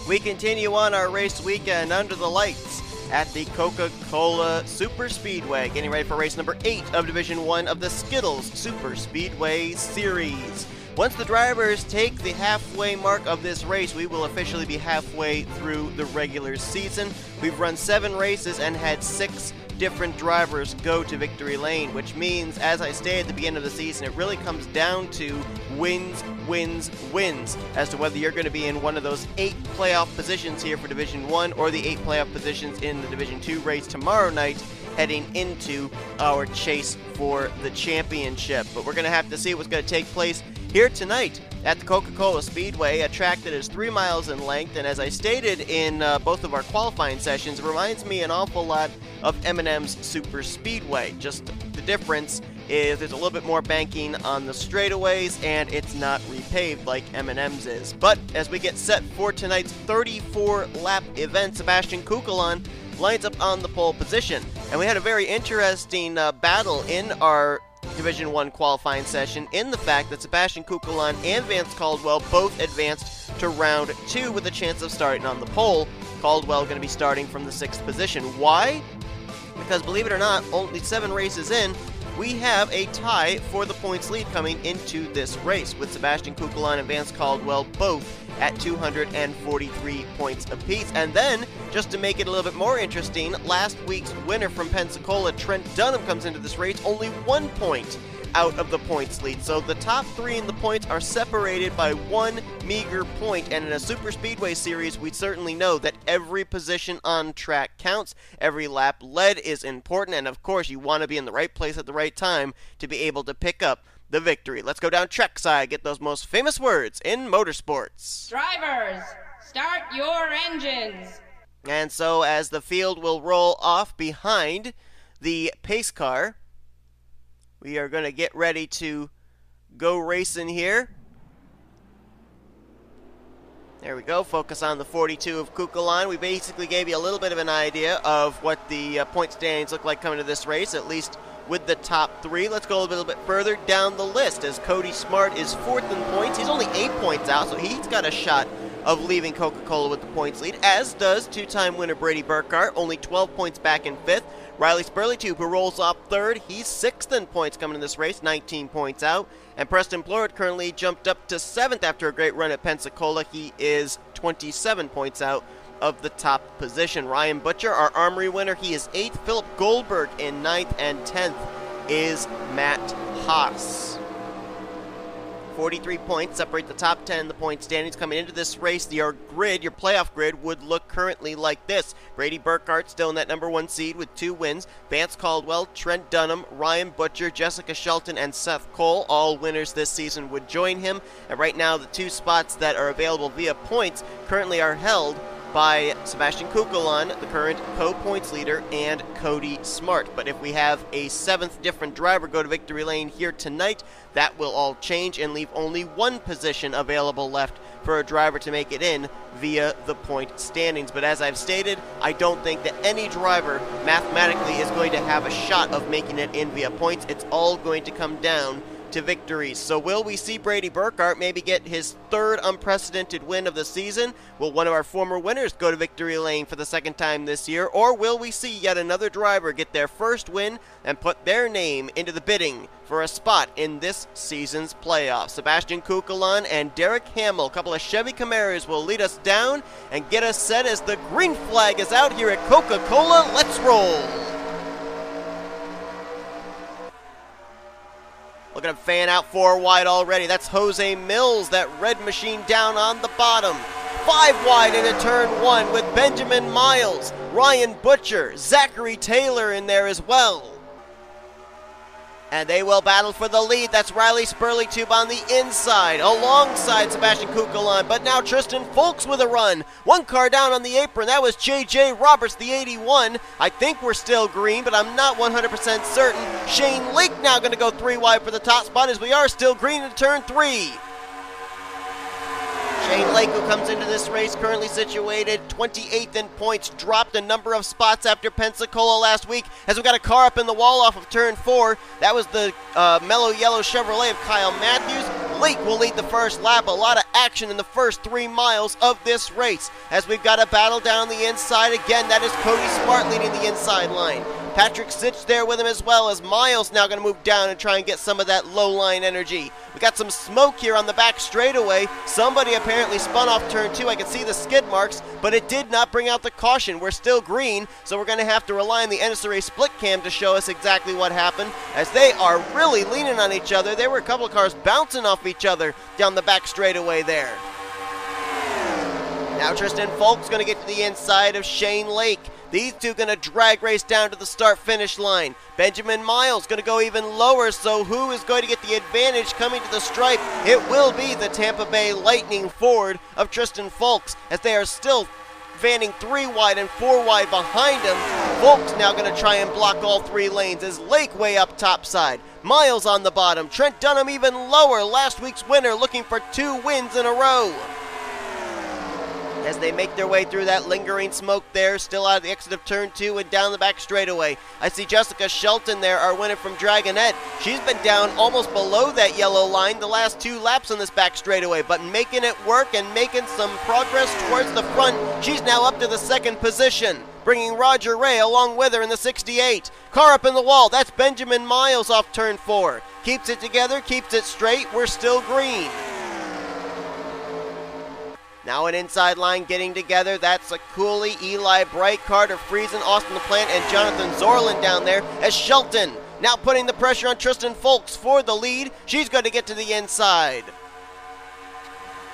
We continue on our race weekend under the lights at the Coca-Cola Super Speedway, getting ready for race number 8 of Division 1 of the Skittles Super Speedway Series. Once the drivers take the halfway mark of this race, we will officially be halfway through the regular season. We've run 7 races and had 6 different drivers go to victory lane, which means, as I stated at the beginning of the season, it really comes down to wins, wins, wins as to whether you're going to be in one of those 8 playoff positions here for Division 1 or the 8 playoff positions in the Division 2 race tomorrow night, heading into our chase for the championship. But we're going to have to see what's going to take place here tonight at the Coca-Cola Speedway, a track that is 3 miles in length, and as I stated in both of our qualifying sessions, it reminds me an awful lot of M&M's Super Speedway. Just the difference is there's a little bit more banking on the straightaways, and it's not repaved like M&M's is. But as we get set for tonight's 34-lap event, Sebastian Cucalon lines up on the pole position. And we had a very interesting battle in our Division 1 qualifying session in the fact that Sebastian Cucalon and Vance Caldwell both advanced to round 2 with a chance of starting on the pole. Caldwell going to be starting from the 6th position. Why? Because believe it or not, only 7 races in, we have a tie for the points lead coming into this race, with Sebastian Cucalon and Vance Caldwell both at 243 points apiece. And then, just to make it a little bit more interesting, last week's winner from Pensacola, Trent Dunham, comes into this race only 1 point out of the points lead. So the top 3 in the points are separated by 1 meager point. And in a Super Speedway series, we certainly know that every position on track counts. Every lap led is important. And of course, you want to be in the right place at the right time to be able to pick up the victory. Let's go down trackside, get those most famous words in motorsports. Drivers, start your engines. And so as the field will roll off behind the pace car, we are going to get ready to go racing here. There we go. Focus on the 42 of Cucalon. We basically gave you a little bit of an idea of what the point standings look like coming to this race, at least with the top 3. Let's go a little bit further down the list as Cody Smart is 4th in points. He's only 8 points out, so he's got a shot of leaving Coca-Cola with the points lead, as does 2-time winner Brady Burkhart, only 12 points back in 5th. Riley Spurlytube, who rolls off 3rd, he's 6th in points coming in this race, 19 points out. And Preston Plourd currently jumped up to 7th after a great run at Pensacola. He is 27 points out of the top position. Ryan Butcher, our Armory winner, he is 8th. Philip Goldberg in 9th, and 10th is Matt Haas. 43 points separate the top 10 in the point standings. Coming into this race, your playoff grid, would look currently like this. Brady Burkhart still in that number 1 seed with 2 wins. Vance Caldwell, Trent Dunham, Ryan Butcher, Jessica Shelton, and Seth Cole, all winners this season, would join him. And right now, the 2 spots that are available via points currently are held by Sebastian Cucalon, the current co-points leader, and Cody Smart. But if we have a 7th different driver go to victory lane here tonight, that will all change and leave only 1 position available left for a driver to make it in via the point standings. But as I've stated, I don't think that any driver mathematically is going to have a shot of making it in via points. It's all going to come down to victories. So will we see Brady Burkhart maybe get his 3rd unprecedented win of the season? Will one of our former winners go to victory lane for the 2nd time this year? Or will we see yet another driver get their 1st win and put their name into the bidding for a spot in this season's playoffs? Sebastian Cucalon and Derek Hamill, a couple of Chevy Camaros, will lead us down and get us set as the green flag is out here at Coca-Cola. Let's roll! Look at him fan out 4 wide already. That's Jose Millz, that red machine down on the bottom. 5 wide into turn 1 with Benjamin Miles, Ryan Butcher, Zachary Taylor in there as well. And they will battle for the lead. That's Riley Spurlytube on the inside, alongside Sebastian Cucalon. But now Tristan Fowlkes with a run. 1 car down on the apron. That was J.J. Roberts, the 81. I think we're still green, but I'm not 100% certain. Shane Lake now going to go 3 wide for the top spot, as we are still green in turn 3. Shane Lake, who comes into this race currently situated 28th in points, dropped a number of spots after Pensacola last week, as we got a car up in the wall off of turn 4. That was the mellow yellow Chevrolet of Kyle Mathews. Lake will lead the first lap. A lot of action in the first 3 miles of this race as we've got a battle down the inside. Again, that is Cody Smart leading the inside line. Patrick Zych there with him as well, as Miles now going to move down and try and get some of that low line energy. We got some smoke here on the back straightaway. Somebody apparently spun off turn 2. I can see the skid marks, but it did not bring out the caution. We're still green, so we're going to have to rely on the NNSCRA split cam to show us exactly what happened, as they are really leaning on each other. There were a couple of cars bouncing off each other down the back straightaway there. Now Tristan Fowlkes going to get to the inside of Shane Lake. These two going to drag race down to the start-finish line. Benjamin Miles going to go even lower, so who is going to get the advantage coming to the stripe? It will be the Tampa Bay Lightning Ford of Tristan Fowlkes, as they are still vanning 3 wide and 4 wide behind him. Fowlkes now going to try and block all 3 lanes as Lake way up topside. Miles on the bottom. Trent Dunham even lower, last week's winner, looking for 2 wins in a row. As they make their way through that lingering smoke there, still out of the exit of turn 2 and down the back straightaway. I see Jessica Shelton there, our winner from Dragonette. She's been down almost below that yellow line the last 2 laps on this back straightaway, but making it work and making some progress towards the front. She's now up to the 2nd position, bringing Roger Ray along with her in the 68. Car up in the wall, that's Benjamin Miles off turn 4. Keeps it together, keeps it straight, we're still green. Now an inside line getting together. That's Ciculli, Eli Bright, Carter Friesen, Austin LaPlante, and Jonathan Zoerlein down there as Shelton now putting the pressure on Tristan Fowlkes for the lead. She's going to get to the inside.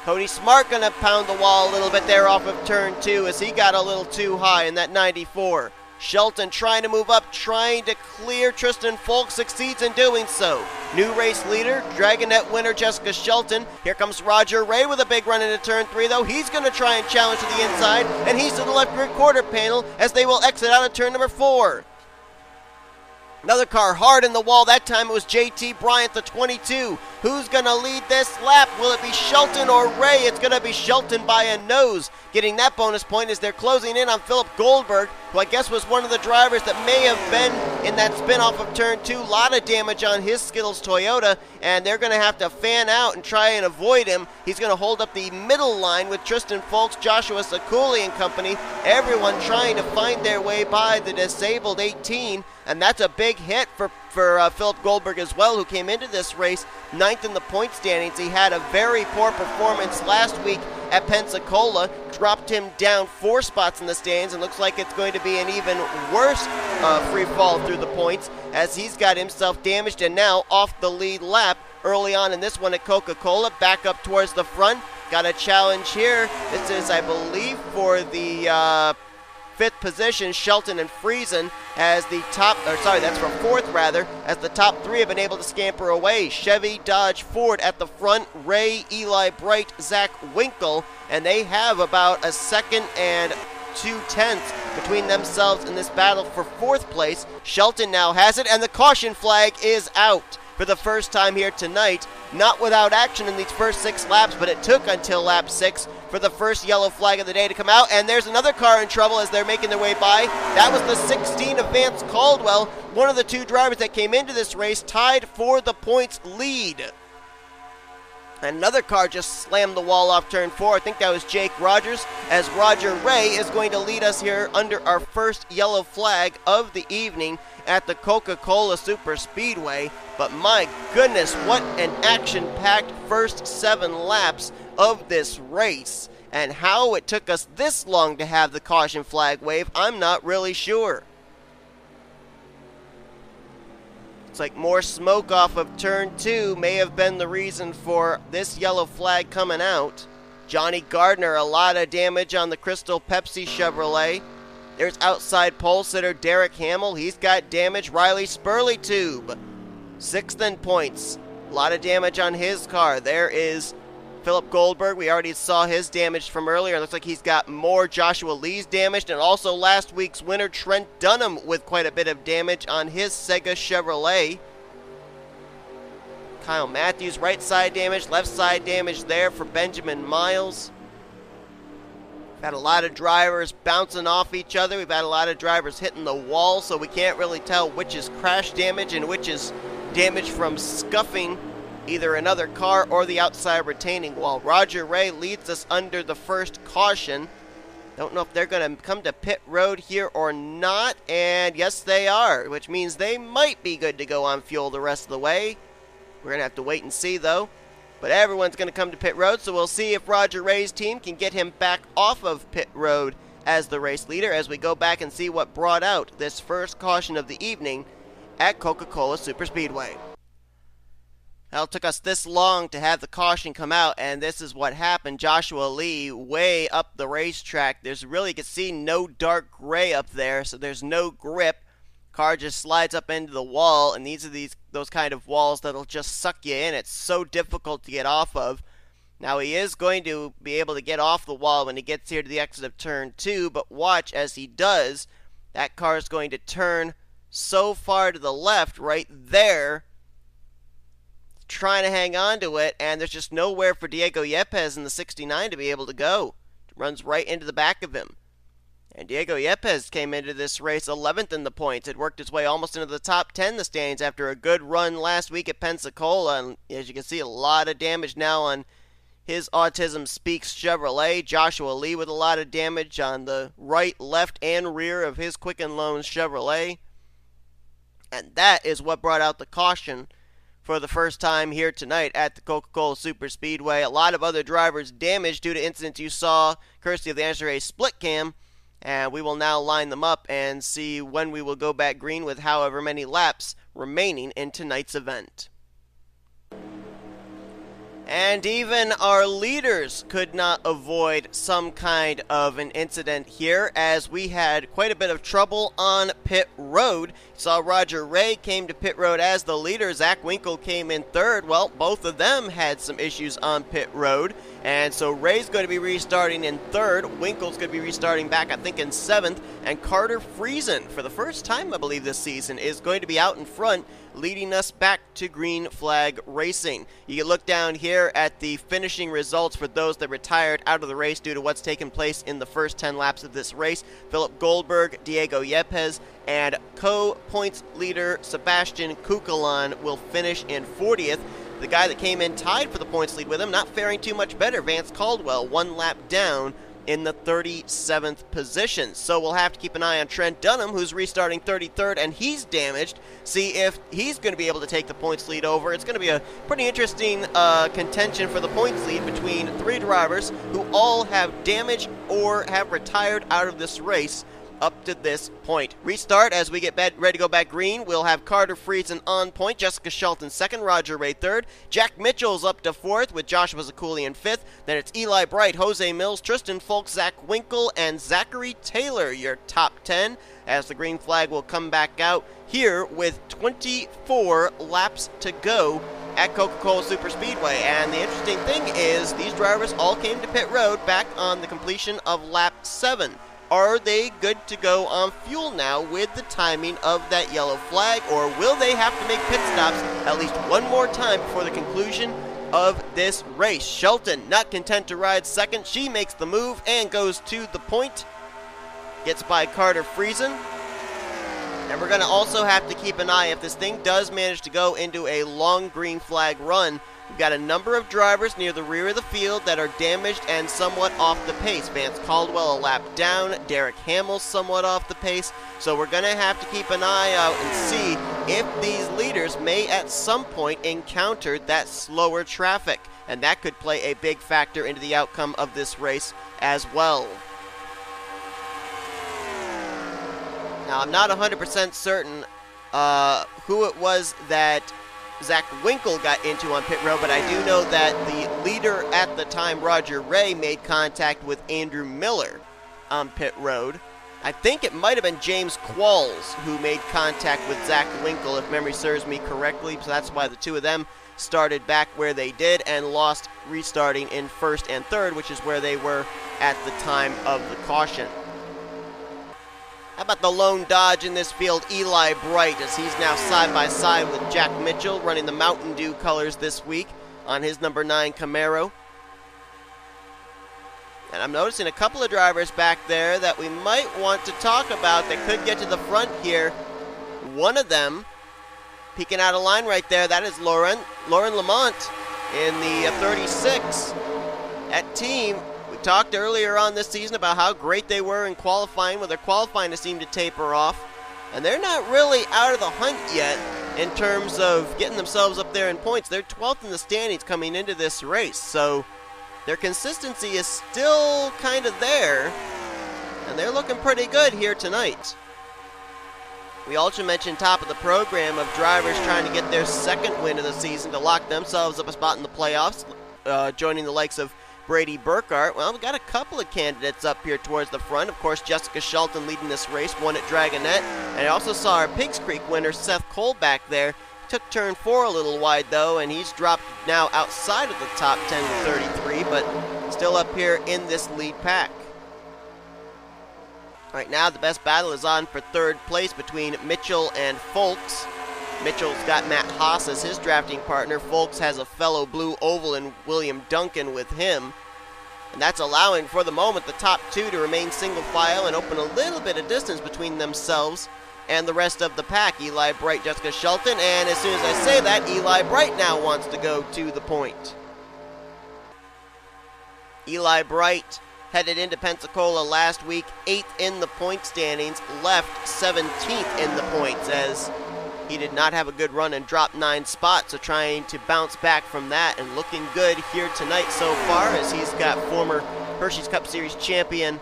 Cody Smart going to pound the wall a little bit there off of turn 2 as he got a little too high in that 94. Shelton trying to move up, trying to clear Tristan Fowlkes, succeeds in doing so. New race leader, Dragonette winner Jessica Shelton. Here comes Roger Ray with a big run into turn 3 though. He's going to try and challenge to the inside, and he's to the left rear quarter panel as they will exit out of turn number 4. Another car hard in the wall. That time it was JT Bryant, the 22. Who's going to lead this lap? Will it be Shelton or Ray? It's going to be Shelton by a nose. Getting that bonus point as they're closing in on Philip Goldberg, who I guess was one of the drivers that may have been in that spin off of turn 2. A lot of damage on his Skittles Toyota, and they're going to have to fan out and try and avoid him. He's going to hold up the middle line with Tristan Fowlkes, Joshua Ciculli and company. Everyone trying to find their way by the disabled 18, and that's a big hit for Philip Goldberg as well, who came into this race 9th in the point standings. He had a very poor performance last week at Pensacola, dropped him down 4 spots in the standings, and looks like it's going to be an even worse free fall through the points as he's got himself damaged and now off the lead lap early on in this one at Coca-Cola. Back up towards the front. Got a challenge here. This is, I believe, for the 5th position, Shelton and Friesen as the top, or sorry, that's for 4th rather, as the top 3 have been able to scamper away. Chevy, Dodge, Ford at the front, Ray, Eli Bright, Zack Winkle, and they have about a 2nd and 2/10 between themselves in this battle for 4th place. Shelton now has it, and the caution flag is out for the first time here tonight. Not without action in these first 6 laps, but it took until lap 6 for the first yellow flag of the day to come out, and there's another car in trouble as they're making their way by. That was the 16 of Vance Caldwell, one of the 2 drivers that came into this race, tied for the points lead. Another car just slammed the wall off turn 4. I think that was Jake Rogers, as Roger Ray is going to lead us here under our first yellow flag of the evening at the Coca-Cola Super Speedway. But my goodness, what an action-packed first 7 laps of this race. And how it took us this long to have the caution flag wave, I'm not really sure. Looks like more smoke off of turn 2 may have been the reason for this yellow flag coming out. Jonny Gardner, a lot of damage on the Crystal Pepsi Chevrolet. There's outside pole sitter Derek Hamill. He's got damage. Riley Spurlytube, 6th in points. A lot of damage on his car. There is Philip Goldberg. We already saw his damage from earlier. Looks like he's got more. Joshua Lee's damaged, and also last week's winner Trent Dunham with quite a bit of damage on his Sega Chevrolet. Kyle Mathews, right side damage, left side damage there for Benjamin Miles. We've had a lot of drivers bouncing off each other. We've had a lot of drivers hitting the wall, so we can't really tell which is crash damage and which is damage from scuffing either another car or the outside retaining wall. Roger Ray leads us under the first caution. Don't know if they're going to come to pit road here or not, and yes they are, which means they might be good to go on fuel the rest of the way. We're going to have to wait and see though. But everyone's going to come to pit road, so we'll see if Roger Ray's team can get him back off of pit road as the race leader as we go back and see what brought out this first caution of the evening at Coca-Cola Superspeedway. Well, it took us this long to have the caution come out, and this is what happened. Joshua Lee way up the racetrack. There's really, you can see no dark gray up there, so there's no grip. Car just slides up into the wall, and these are those kind of walls that'll just suck you in. It's so difficult to get off of. Now, he is going to be able to get off the wall when he gets here to the exit of turn 2, but watch as he does. That car is going to turn so far to the left right there, trying to hang on to it, and there's just nowhere for Diego Yepez in the 69 to be able to go. It runs right into the back of him. And Diego Yepez came into this race 11th in the points. It worked its way almost into the top 10 in the standings after a good run last week at Pensacola. And as you can see, a lot of damage now on his Autism Speaks Chevrolet. Joshua Lee with a lot of damage on the right, left, and rear of his Quicken Loans Chevrolet. And that is what brought out the caution for the first time here tonight at the Coca-Cola Superspeedway. A lot of other drivers damaged due to incidents you saw courtesy of the NNSCRA split cam. And we will now line them up and see when we will go back green with however many laps remaining in tonight's event. And even our leaders could not avoid some kind of an incident here, as we had quite a bit of trouble on pit road. You saw Roger Ray came to pit road as the leader. Zack Winkle came in third. Well, both of them had some issues on pit road. And so Ray's going to be restarting in third. Winkle's going to be restarting back, I think, in seventh. And Carter Friesen, for the first time, I believe, this season, is going to be out in front, leading us back to green flag racing. You can look down here at the finishing results for those that retired out of the race due to what's taken place in the first 10 laps of this race. Philip Goldberg, Diego Yepez, and co-points leader Sebastian Cucalon will finish in 40th. The guy that came in tied for the points lead with him, not faring too much better, Vance Caldwell, one lap down in the 37th position. So we'll have to keep an eye on Trent Dunham, who's restarting 33rd, and he's damaged. See if he's going to be able to take the points lead over. It's going to be a pretty interesting contention for the points lead between three drivers who all have damage or have retired out of this race up to this point. Restart as we get ready to go back green. We'll have Carter Friesen on point, Jessica Shelton second, Roger Ray third. Jack Mitchell's up to fourth with Joshua Ciculli in fifth. Then it's Eli Bright, Jose Millz, Tristan Fowlkes, Zack Winkle, and Zachary Taylor, your top 10, as the green flag will come back out here with 24 laps to go at Coca-Cola Superspeedway. And the interesting thing is these drivers all came to pit road back on the completion of lap 7. Are they good to go on fuel now with the timing of that yellow flag, or will they have to make pit stops at least one more time before the conclusion of this race? Shelton, not content to ride second, she makes the move and goes to the point. Gets by Carter Friesen. And we're going to also have to keep an eye if this thing does manage to go into a long green flag run. We've got a number of drivers near the rear of the field that are damaged and somewhat off the pace. Vance Caldwell a lap down, Derek Hamill somewhat off the pace. So we're going to have to keep an eye out and see if these leaders may at some point encounter that slower traffic. And that could play a big factor into the outcome of this race as well. Now, I'm not 100% certain who it was that Zack Winkle got into on pit road, but I do know that the leader at the time, Roger Ray, made contact with Andrew Miller on pit road. I think it might have been James Qualls who made contact with Zack Winkle, if memory serves me correctly, so that's why the two of them started back where they did and lost restarting in first and third, which is where they were at the time of the caution. How about the lone dodge in this field, Eli Bright, as he's now side by side with Jack Mitchell, running the Mountain Dew colors this week on his number 9 Camaro. And I'm noticing a couple of drivers back there that we might want to talk about that could get to the front here. One of them peeking out of line right there. That is Lauren Lemount in the 36. That team, we talked earlier on this season about how great they were in qualifying. Well, their qualifying has seemed to taper off. And they're not really out of the hunt yet in terms of getting themselves up there in points. They're 12th in the standings coming into this race. So their consistency is still kind of there. And they're looking pretty good here tonight. We also mentioned top of the program of drivers trying to get their second win of the season to lock themselves up a spot in the playoffs, joining the likes of Brady Burkhart. Well, we've got a couple of candidates up here towards the front. Of course, Jessica Shelton leading this race, won at Dragonette. And I also saw our Pigs Creek winner, Seth Cole, back there. Took turn 4 a little wide, though, and he's dropped now outside of the top 10 to 33, but still up here in this lead pack. Right now, the best battle is on for third place between Mitchell and Fowlkes. Mitchell's got Matt Haas as his drafting partner. Fowlkes has a fellow blue oval in William Duncan with him. And that's allowing, for the moment, the top two to remain single file and open a little bit of distance between themselves and the rest of the pack. Eli Bright, Jessica Shelton, and as soon as I say that, Eli Bright now wants to go to the point. Eli Bright headed into Pensacola last week, 8th in the point standings, left 17th in the points as he did not have a good run and dropped 9 spots, so trying to bounce back from that and looking good here tonight so far as he's got former Hershey's Cup Series champion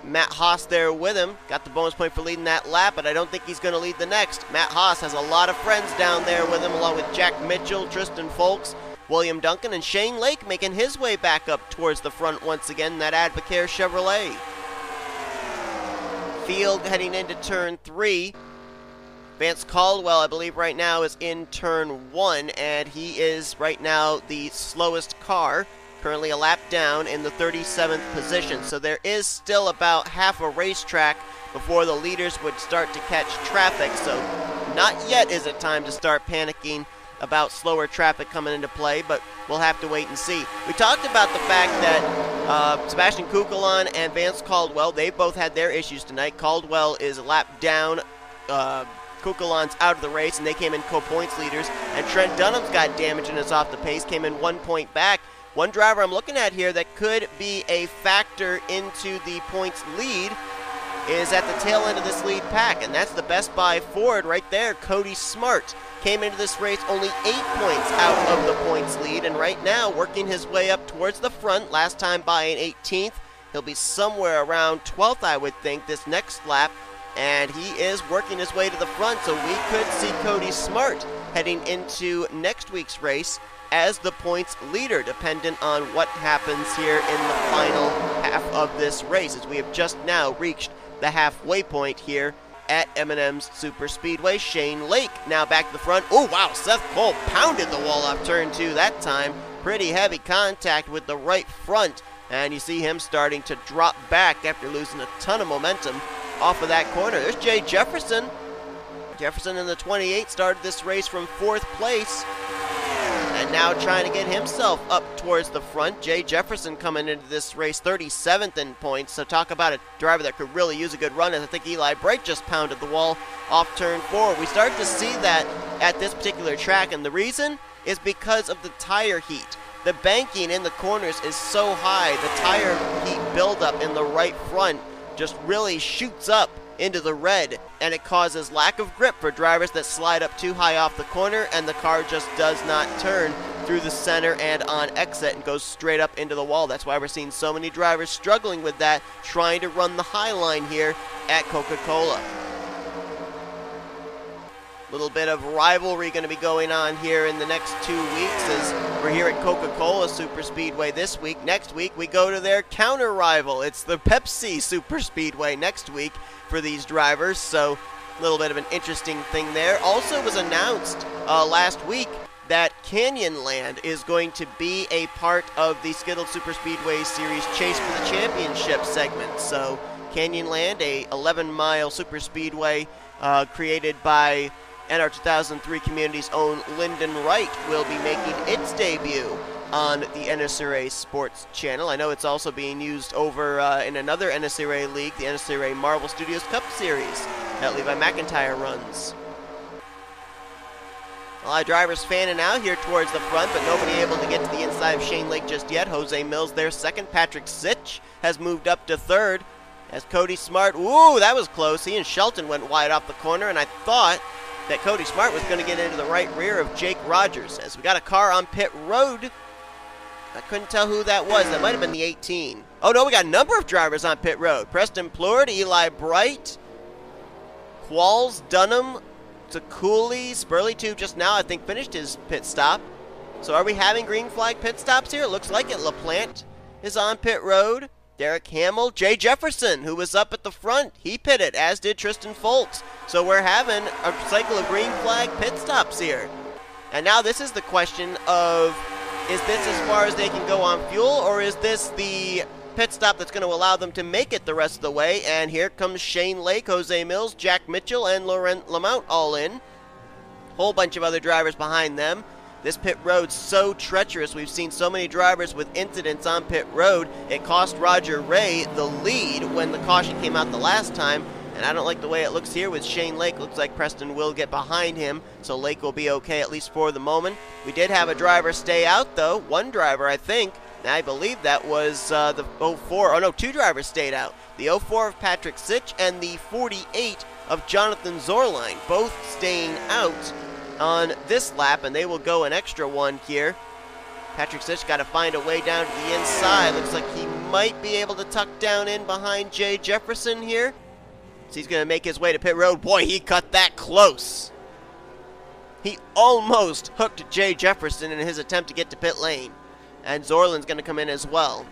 Matt Haas there with him. Got the bonus point for leading that lap, but I don't think he's going to lead the next. Matt Haas has a lot of friends down there with him, along with Jack Mitchell, Tristan Fowlkes, William Duncan, and Shane Lake making his way back up towards the front once again, that Advocare Chevrolet. Field heading into turn 3. Vance Caldwell, I believe right now, is in turn 1, and he is right now the slowest car, currently a lap down in the 37th position. So there is still about half a racetrack before the leaders would start to catch traffic, so not yet is it time to start panicking about slower traffic coming into play, but we'll have to wait and see. We talked about the fact that Sebastian Cucalon and Vance Caldwell, they both had their issues tonight. Caldwell is a lap down, Cucalon's out of the race, and they came in co-points leaders, and Trent Dunham's got damage and is off the pace, came in 1 point back. One driver I'm looking at here that could be a factor into the points lead is at the tail end of this lead pack, and that's the Best Buy Ford right there. Cody Smart came into this race only 8 points out of the points lead, and right now working his way up towards the front. Last time by an 18th. He'll be somewhere around 12th, I would think, this next lap, and he is working his way to the front, so we could see Cody Smart heading into next week's race as the points leader, dependent on what happens here in the final half of this race, as we have just now reached the halfway point here at M&M's Super Speedway. Shane Lake now back to the front. Oh, wow, Seth Cole pounded the wall off turn 2 that time. Pretty heavy contact with the right front, and you see him starting to drop back after losing a ton of momentum off of that corner. There's Jay Jefferson. Jefferson in the 28 started this race from 4th place, and now trying to get himself up towards the front. Jay Jefferson coming into this race 37th in points, so talk about a driver that could really use a good run, as I think Eli Bright just pounded the wall off turn 4. We start to see that at this particular track, and the reason is because of the tire heat. The banking in the corners is so high, the tire heat buildup in the right front just really shoots up into the red, and it causes lack of grip for drivers that slide up too high off the corner, and the car just does not turn through the center and on exit and goes straight up into the wall. That's why we're seeing so many drivers struggling with that, trying to run the high line here at Coca-Cola. Little bit of rivalry going to be going on here in the next 2 weeks as we're here at Coca-Cola Super Speedway this week. Next week we go to their counter rival. It's the Pepsi Super Speedway next week for these drivers, so a little bit of an interesting thing there. Also was announced last week that Canyonland is going to be a part of the Skittles Super Speedway Series Chase for the Championship segment. So Canyonland, a 11-mile super speedway created by NR 2003 Community's own Lyndon Wright, will be making its debut on the NNSCRA Sports Channel. I know it's also being used over in another NNSCRA league, the NNSCRA Marvel Studios Cup Series that Levi McIntyre runs. A lot of drivers fanning out here towards the front, but nobody able to get to the inside of Shane Lake just yet. Jose Millz there second. Patrick Zych has moved up to third. As Cody Smart, ooh, that was close. He and Shelton went wide off the corner, and I thought that Cody Smart was going to get into the right rear of Jake Rogers. As we got a car on pit road, I couldn't tell who that was. That might have been the 18. Oh, no, we got a number of drivers on pit road. Preston Plourd, Eli Bright, Qualls, Dunham, Ciculli, Spurlytube just now, I think, finished his pit stop. So are we having green flag pit stops here? It looks like it. LaPlante is on pit road. Derek Hamill, Jay Jefferson, who was up at the front, he pitted, as did Tristan Fowlkes. So we're having a cycle of green flag pit stops here. And now this is the question of, is this as far as they can go on fuel, or is this the pit stop that's going to allow them to make it the rest of the way? And here comes Shane Lake, Jose Millz, Jack Mitchell, and Lemount all in. Whole bunch of other drivers behind them. This pit road's so treacherous. We've seen so many drivers with incidents on pit road. It cost Roger Ray the lead when the caution came out the last time. And I don't like the way it looks here with Shane Lake. Looks like Preston will get behind him, so Lake will be okay at least for the moment. We did have a driver stay out, though. One driver, I think. And I believe that was the 04. Oh, no, two drivers stayed out. The 04 of Patrick Zych and the 48 of Jonathan Zoerlein, both staying out on this lap, and they will go an extra one here. Patrick Zych got to find a way down to the inside. Looks like he might be able to tuck down in behind Jay Jefferson here. So he's going to make his way to pit road. Boy, he cut that close. He almost hooked Jay Jefferson in his attempt to get to pit lane. And Zoerlein's going to come in as well.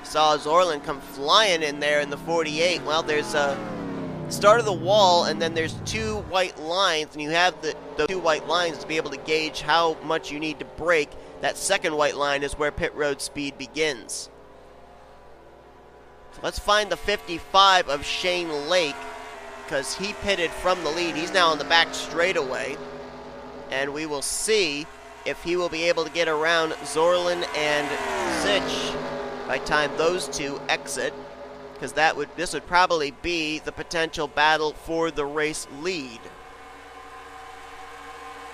Saw Zoerlein come flying in there in the 48. Well, there's a start of the wall, and then there's two white lines, and you have the two white lines to be able to gauge how much you need to brake. That second white line is where pit road speed begins. So let's find the 55 of Shane Lake, because he pitted from the lead. He's now on the back straightaway, and we will see if he will be able to get around Zoerlein and Zych by the time those two exit, because this would probably be the potential battle for the race lead.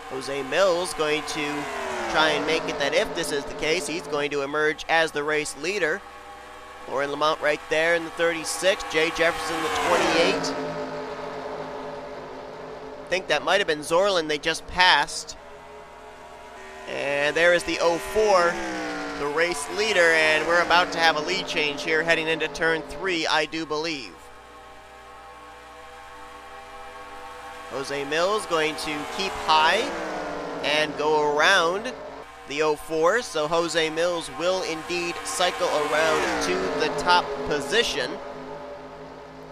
Jose Millz going to try and make it that if this is the case, he's going to emerge as the race leader. Lauren Lemount right there in the 36, Jay Jefferson the 28. I think that might have been Zoerlein they just passed. And there is the 04, the race leader, and we're about to have a lead change here heading into turn 3, I do believe. Jose Millz going to keep high and go around the 04, so Jose Millz will indeed cycle around to the top position.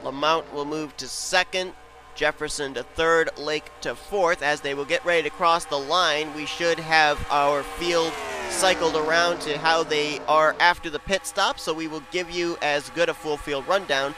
Lemount will move to second, Jefferson to third, Lake to fourth. As they will get ready to cross the line, we should have our field cycled around to how they are after the pit stop, so we will give you as good a full field rundown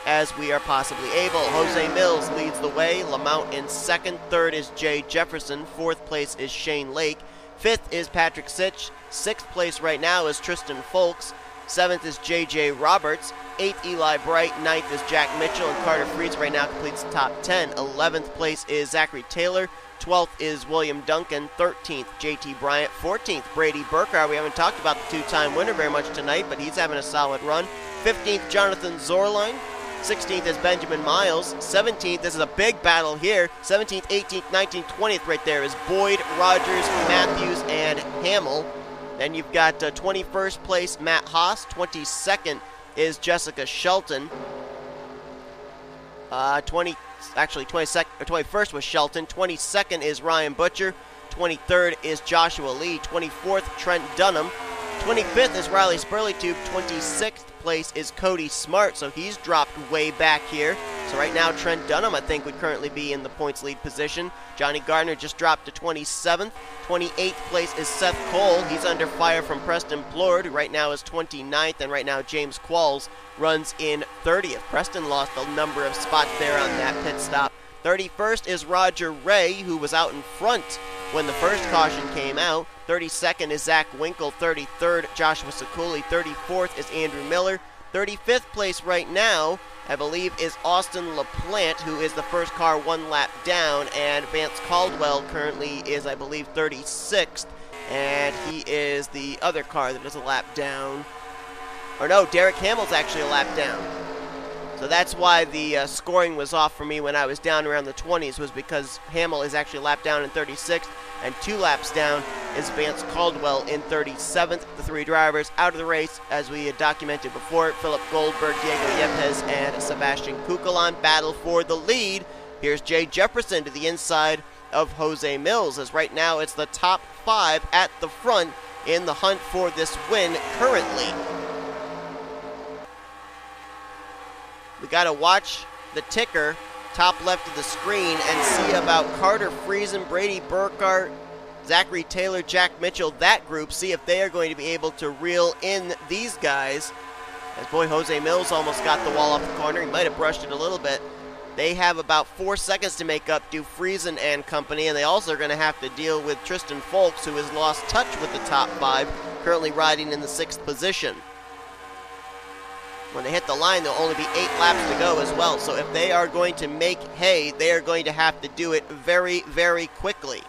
as we are possibly able. Jose Millz leads the way, Lemount in second, third is Jay Jefferson, fourth place is Shane Lake, fifth is Patrick Zych, sixth place right now is Tristan Fowlkes, seventh is J.J. Roberts, eighth Eli Bright, ninth is Jack Mitchell, and Carter Friesen right now completes the top 10. 11th place is Zachary Taylor, 12th is William Duncan, 13th J.T. Bryant, 14th Brady Burkhart. We haven't talked about the two-time winner very much tonight, but he's having a solid run. 15th Jonathan Zoerlein, 16th is Benjamin Miles, 17th, this is a big battle here, 17th, 18th, 19th, 20th right there is Boyd, Rogers, Mathews, and Hamill. Then you've got 21st place Matt Haas, 22nd is Jessica Shelton. 21st was Shelton, 22nd is Ryan Butcher, 23rd is Joshua Lee, 24th Trent Dunham, 25th is Riley Spurlytube, 26th place is Cody Smart, so he's dropped way back here. So right now Trent Dunham I think would currently be in the points lead position. Jonny Gardner just dropped to 27th. 28th place is Seth Cole. He's under fire from Preston Plourd, who right now is 29th, and right now James Qualls runs in 30th. Preston lost a number of spots there on that pit stop. 31st is Roger Ray, who was out in front when the first caution came out. 32nd is Zack Winkle. 33rd, Joshua Ciculli. 34th is Andrew Miller. 35th place right now I believe, is Austin LaPlante, who is the first car 1 lap down, and Vance Caldwell currently is, I believe, 36th, and he is the other car that is a lap down. Or no, Derek Hamill's actually a lap down. So that's why the scoring was off for me when I was down around the 20s, was because Hamill is actually a lap down in 36th, and 2 laps down is Vance Caldwell in 37th. The 3 drivers out of the race, as we had documented before. Philip Goldberg, Diego Yepez, and Sebastian Cucalon battle for the lead. Here's Jay Jefferson to the inside of Jose Millz, as right now it's the top 5 at the front in the hunt for this win currently. We got to watch the ticker, top left of the screen, and see about Carter Friesen, Brady Burkhart, Zachary Taylor, Jack Mitchell, that group, see if they are going to be able to reel in these guys. As boy, Jose Millz almost got the wall off the corner. He might have brushed it a little bit. They have about 4 seconds to make up to Friesen and company, and they also are going to have to deal with Tristan Fowlkes, who has lost touch with the top 5, currently riding in the 6th position. When they hit the line, there'll only be 8 laps to go as well. So if they are going to make hay, they are going to have to do it very, very quickly.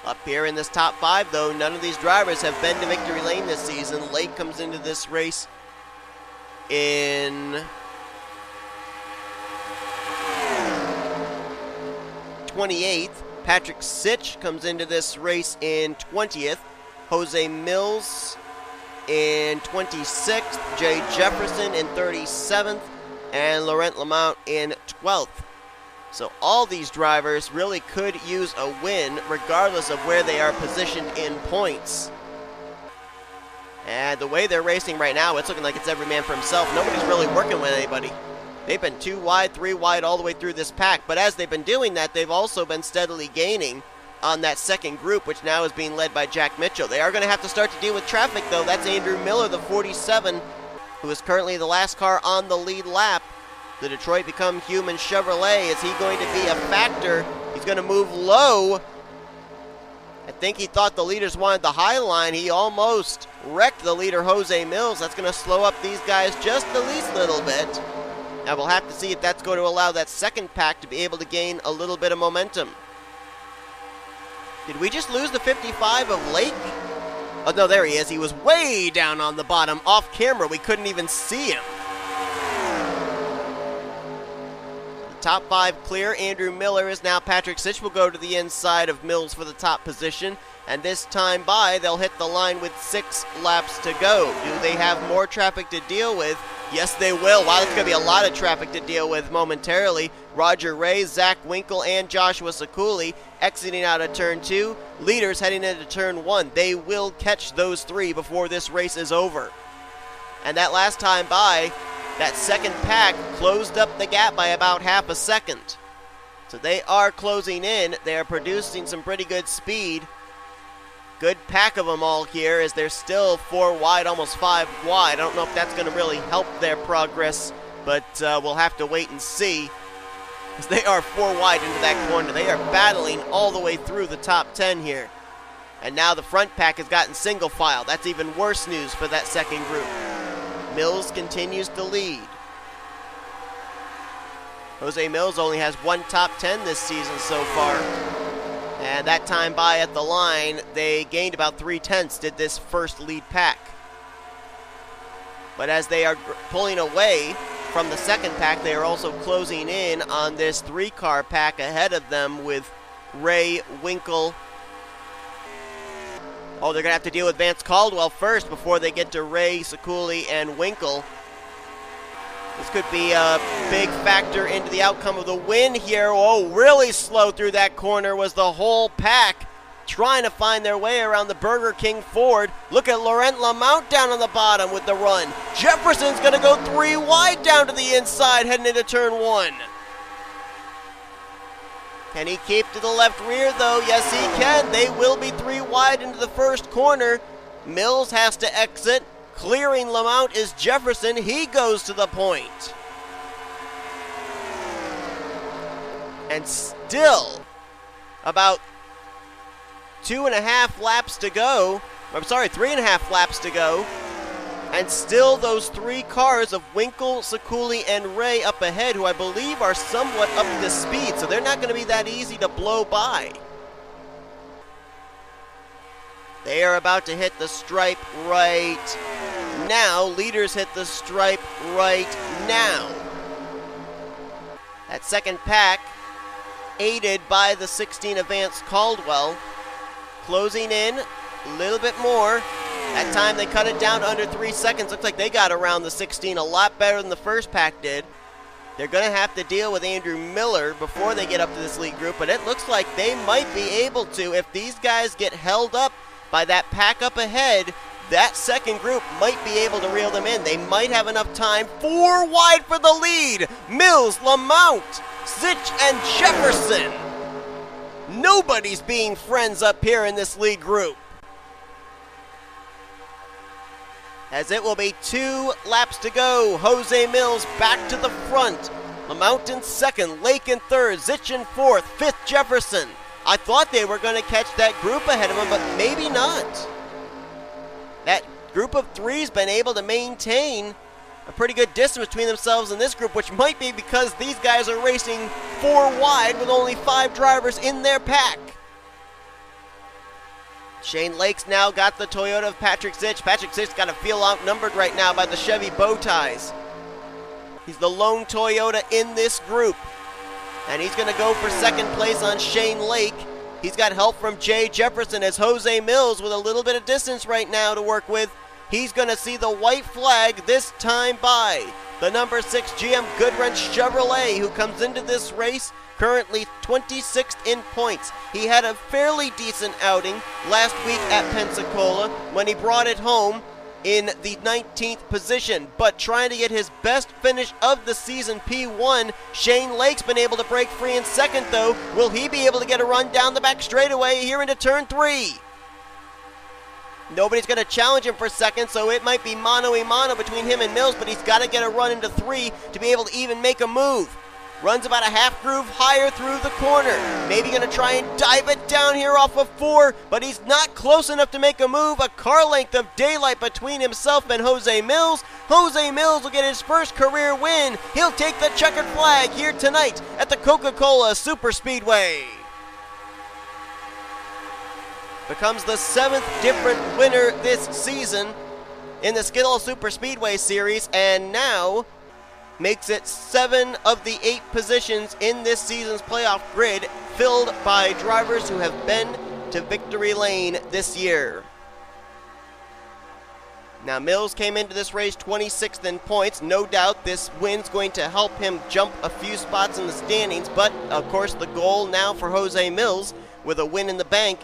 Up here in this top 5, though, none of these drivers have been to victory lane this season. Lake comes into this race in 28th. Patrick Zych comes into this race in 20th. Jose Millz in 26th, Jay Jefferson in 37th, and Laurent Lemount in 12th. So all these drivers really could use a win regardless of where they are positioned in points. And the way they're racing right now, it's looking like it's every man for himself. Nobody's really working with anybody. They've been 2 wide, 3 wide all the way through this pack, but as they've been doing that, they've also been steadily gaining on that second group, which now is being led by Jack Mitchell. They are going to have to start to deal with traffic, though. That's Andrew Miller, the 47, who is currently the last car on the lead lap. The Detroit Become Human Chevrolet, is he going to be a factor? He's going to move low. I think he thought the leaders wanted the high line. He almost wrecked the leader, Jose Millz. That's going to slow up these guys just the least little bit. Now we'll have to see if that's going to allow that second pack to be able to gain a little bit of momentum. Did we just lose the 55 of Lake? Oh, no, there he is. He was way down on the bottom, off camera. We couldn't even see him. The top 5 clear. Andrew Miller is now. Patrick Zych will go to the inside of Millz for the top position. And this time by, they'll hit the line with 6 laps to go. Do they have more traffic to deal with? Yes, they will. Wow, there's going to be a lot of traffic to deal with momentarily. Roger Ray, Zack Winkle, and Joshua Ciculli exiting out of Turn 2. Leaders heading into Turn 1. They will catch those 3 before this race is over. And that last time by, that second pack closed up the gap by about half a second. So they are closing in. They are producing some pretty good speed. Good pack of them all here, as they're still 4 wide, almost 5 wide. I don't know if that's going to really help their progress, but we'll have to wait and see, because they are 4 wide into that corner. They are battling all the way through the top 10 here. And now the front pack has gotten single file. That's even worse news for that second group. Millz continues to lead. Jose Millz only has 1 top 10 this season so far. And that time by at the line, they gained about 3/10, did this first lead pack. But as they are pulling away from the second pack, they are also closing in on this 3-car pack ahead of them with Ray, Winkle. Oh, they're going to have to deal with Vance Caldwell first before they get to Ray, Ciculli, and Winkle. This could be a big factor into the outcome of the win here. Oh, really slow through that corner was the whole pack, trying to find their way around the Burger King Ford. Look at Laurent Lemount down on the bottom with the run. Jefferson's going to go 3 wide down to the inside heading into Turn 1. Can he keep to the left rear, though? Yes, he can. They will be 3 wide into the first corner. Millz has to exit. Clearing Lemount is Jefferson. He goes to the point. And still about 2.5 laps to go. I'm sorry, 3.5 laps to go. And still those 3 cars of Winkle, Ciculli, and Ray up ahead, who I believe are somewhat up to speed, so they're not going to be that easy to blow by. They are about to hit the stripe right now. Leaders hit the stripe right now. That second pack, aided by the 16 of Vance Caldwell, closing in a little bit more. That time they cut it down to under 3 seconds. Looks like they got around the 16 a lot better than the first pack did. They're going to have to deal with Andrew Miller before they get up to this lead group, but it looks like they might be able to. If these guys get held up by that pack up ahead, that second group might be able to reel them in. They might have enough time. 4 wide for the lead. Millz, Lemount, Zych, and Jefferson. Nobody's being friends up here in this lead group, as it will be 2 laps to go. Jose Millz back to the front. Lemount in second, Lake in third, Zych in fourth, fifth Jefferson. I thought they were going to catch that group ahead of him, but maybe not. That group of 3's been able to maintain a pretty good distance between themselves and this group, which might be because these guys are racing 4 wide with only 5 drivers in their pack. Shane Lake's now got the Toyota of Patrick Zych. Patrick Zich's got to feel outnumbered right now by the Chevy bow ties. He's the lone Toyota in this group, and he's going to go for second place on Shane Lake. He's got help from Jay Jefferson, as Jose Millz, with a little bit of distance right now to work with, he's going to see the white flag this time by the number 6 GM Goodwrench Chevrolet, who comes into this race currently 26th in points. He had a fairly decent outing last week at Pensacola when he brought it home in the 19th position, but trying to get his best finish of the season, P1. Shane Lake's been able to break free in second, though. Will he be able to get a run down the back straightaway here into turn 3? Nobody's going to challenge him for second, so it might be mano-a-mano between him and Millz, but he's got to get a run into 3 to be able to even make a move. Runs about a half groove higher through the corner. Maybe going to try and dive it down here off of 4, but he's not close enough to make a move. A car length of daylight between himself and Jose Millz. Jose Millz will get his first career win. He'll take the checkered flag here tonight at the Coca-Cola Superspeedway. Becomes the 7th different winner this season in the Skittles Superspeedway Series, and now makes it 7 of the 8 positions in this season's playoff grid filled by drivers who have been to victory lane this year. Now, Millz came into this race 26th in points. No doubt this win's going to help him jump a few spots in the standings, but of course the goal now for Jose Millz, with a win in the bank,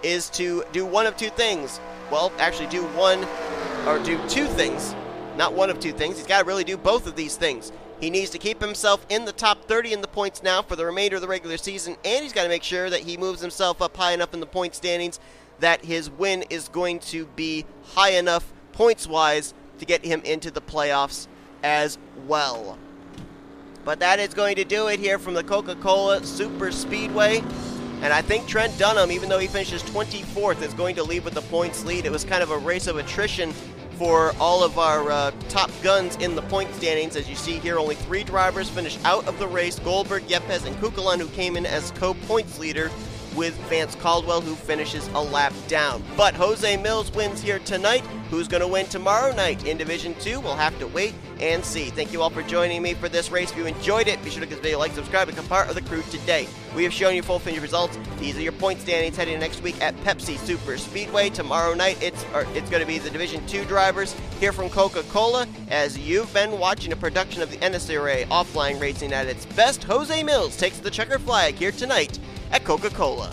is to do one of 2 things. Well, actually do 2 things. Not one of 2 things. He's got to really do both of these things. He needs to keep himself in the top 30 in the points now for the remainder of the regular season, and he's got to make sure that he moves himself up high enough in the point standings that his win is going to be high enough points-wise to get him into the playoffs as well. But that is going to do it here from the Coca-Cola Superspeedway. And I think Trent Dunham, even though he finishes 24th, is going to lead with the points lead. It was kind of a race of attrition for all of our top guns in the point standings. As you see here, only 3 drivers finished out of the race: Goldberg, Yepez, and Cucalon, who came in as co-points leader with Vance Caldwell, who finishes a lap down. But Jose Millz wins here tonight. Who's going to win tomorrow night in Division 2? We'll have to wait and see. Thank you all for joining me for this race. If you enjoyed it, be sure to give this video a like, subscribe, and become part of the crew today. We have shown you full finish results. These are your point standings heading next week at Pepsi Super Speedway. Tomorrow night, it's going to be the Division 2 drivers here from Coca-Cola. As you've been watching a production of the NNSCRA offline racing at its best, Jose Millz takes the checker flag here tonight at Coca-Cola.